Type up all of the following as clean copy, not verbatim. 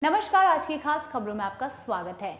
नमस्कार, आज की खास खबरों में आपका स्वागत है।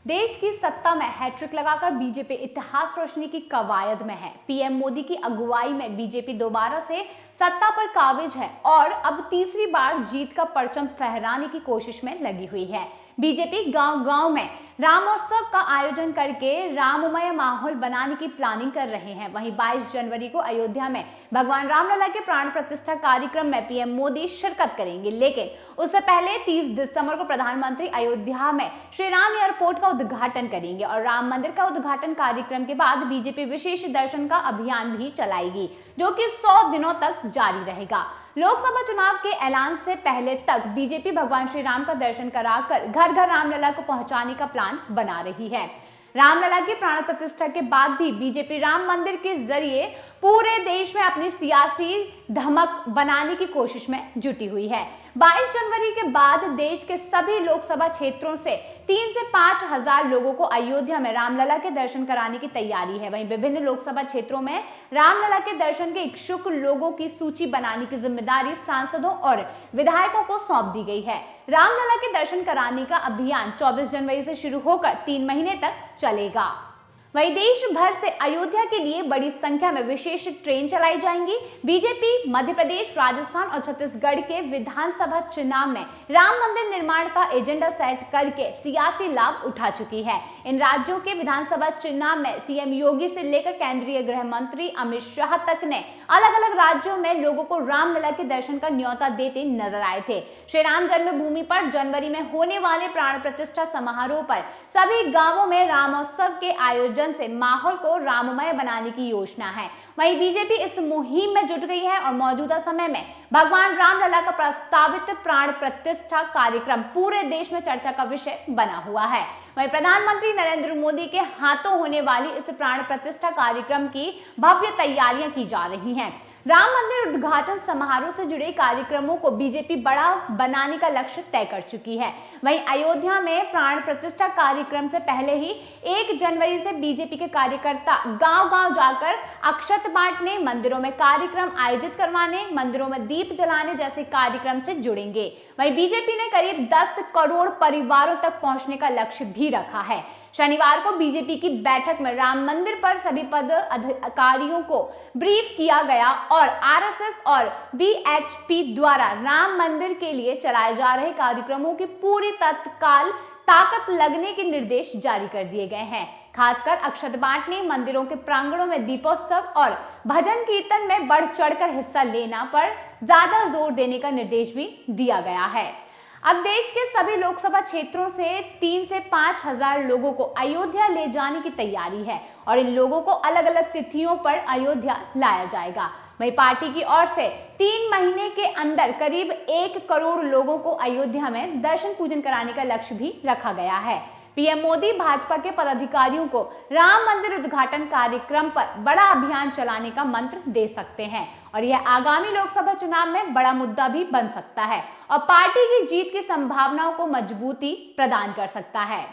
देश की सत्ता में हैट्रिक लगाकर बीजेपी इतिहास रचने की कवायद में है। पीएम मोदी की अगुवाई में बीजेपी दोबारा से सत्ता पर काबिज है और अब तीसरी बार जीत का परचम फहराने की कोशिश में लगी हुई है। बीजेपी गांव-गांव में रामोत्सव का आयोजन करके राममय माहौल बनाने की प्लानिंग कर रहे हैं। वहीं 22 जनवरी को अयोध्या में भगवान रामलला के प्राण प्रतिष्ठा कार्यक्रम में पीएम मोदी शिरकत करेंगे, लेकिन उससे पहले 30 दिसंबर को प्रधानमंत्री अयोध्या में श्री राम एयरपोर्ट का उद्घाटन करेंगे और राम मंदिर का उद्घाटन कार्यक्रम के बाद बीजेपी विशेष दर्शन का अभियान भी चलाएगी, जो कि 100 दिनों तक जारी रहेगा। लोकसभा चुनाव के ऐलान से पहले तक बीजेपी भगवान श्री राम का दर्शन कराकर घर घर रामलला को पहुंचाने का प्लान बना रही है। रामलला की प्राण प्रतिष्ठा के बाद भी बीजेपी राम मंदिर के जरिए पूरे देश में अपनी सियासी धमक बनाने की कोशिश में जुटी हुई है। 22 जनवरी के बाद देश के सभी लोकसभा क्षेत्रों से 3 से 5 हजार लोगों को अयोध्या में रामलला के दर्शन कराने की तैयारी है। वहीं विभिन्न लोकसभा क्षेत्रों में रामलला के दर्शन के इच्छुक लोगों की सूची बनाने की जिम्मेदारी सांसदों और विधायकों को सौंप दी गई है। रामलला के दर्शन कराने का अभियान 24 जनवरी से शुरू होकर 3 महीने तक चलेगा। वहीं देश भर से अयोध्या के लिए बड़ी संख्या में विशेष ट्रेन चलाई जाएंगी। बीजेपी मध्य प्रदेश, राजस्थान और छत्तीसगढ़ के विधानसभा चुनाव में राम मंदिर निर्माण का एजेंडा सेट करके सियासी लाभ उठा चुकी है। इन राज्यों के विधानसभा चुनाव में सीएम योगी से लेकर केंद्रीय गृह मंत्री अमित शाह तक ने अलग अलग राज्यों में लोगों को रामलला के दर्शन का न्योता देते नजर आए थे। श्री राम जन्मभूमि पर जनवरी में होने वाले प्राण प्रतिष्ठा समारोह पर सभी गांवों में रामोत्सव के आयोजन से माहौल को राममय बनाने की योजना है। वहीं बीजेपी इस मुहिम में जुट गई है और मौजूदा समय में भगवान रामलला का प्रस्तावित प्राण प्रतिष्ठा कार्यक्रम पूरे देश में चर्चा का विषय बना हुआ है। वहीं प्रधानमंत्री नरेंद्र मोदी के हाथों होने वाली इस प्राण प्रतिष्ठा कार्यक्रम की भव्य तैयारियां की जा रही हैं। राम मंदिर उद्घाटन समारोह से जुड़े कार्यक्रमों को बीजेपी बड़ा बनाने का लक्ष्य तय कर चुकी है। वहीं अयोध्या में प्राण प्रतिष्ठा कार्यक्रम से पहले ही 1 जनवरी से बीजेपी के कार्यकर्ता गांव-गांव जाकर अक्षत बांटने, मंदिरों में कार्यक्रम आयोजित करवाने, मंदिरों में दीप जलाने जैसे कार्यक्रम से जुड़ेंगे। वहीं बीजेपी ने करीब 10 करोड़ परिवारों तक पहुंचने का लक्ष्य भी रखा है। शनिवार को बीजेपी की बैठक में राम मंदिर पर सभी पद अधिकारियों को ब्रीफ किया गया और आरएसएस और बीएचपी द्वारा राम मंदिर के लिए चलाए जा रहे कार्यक्रमों की पूरी तत्काल ताकत लगने के निर्देश जारी कर दिए गए हैं। खासकर अक्षत बांटने, मंदिरों के प्रांगणों में दीपोत्सव और भजन कीर्तन में बढ़ चढ़कर हिस्सा लेना पर ज्यादा जोर देने का निर्देश भी दिया गया है। अब देश के सभी लोकसभा क्षेत्रों से 3 से 5 हजार लोगों को अयोध्या ले जाने की तैयारी है और इन लोगों को अलग अलग तिथियों पर अयोध्या लाया जाएगा। वहीं पार्टी की ओर से 3 महीने के अंदर करीब 1 करोड़ लोगों को अयोध्या में दर्शन पूजन कराने का लक्ष्य भी रखा गया है। पीएम मोदी भाजपा के पदाधिकारियों को राम मंदिर उद्घाटन कार्यक्रम पर बड़ा अभियान चलाने का मंत्र दे सकते हैं और यह आगामी लोकसभा चुनाव में बड़ा मुद्दा भी बन सकता है और पार्टी की जीत की संभावनाओं को मजबूती प्रदान कर सकता है।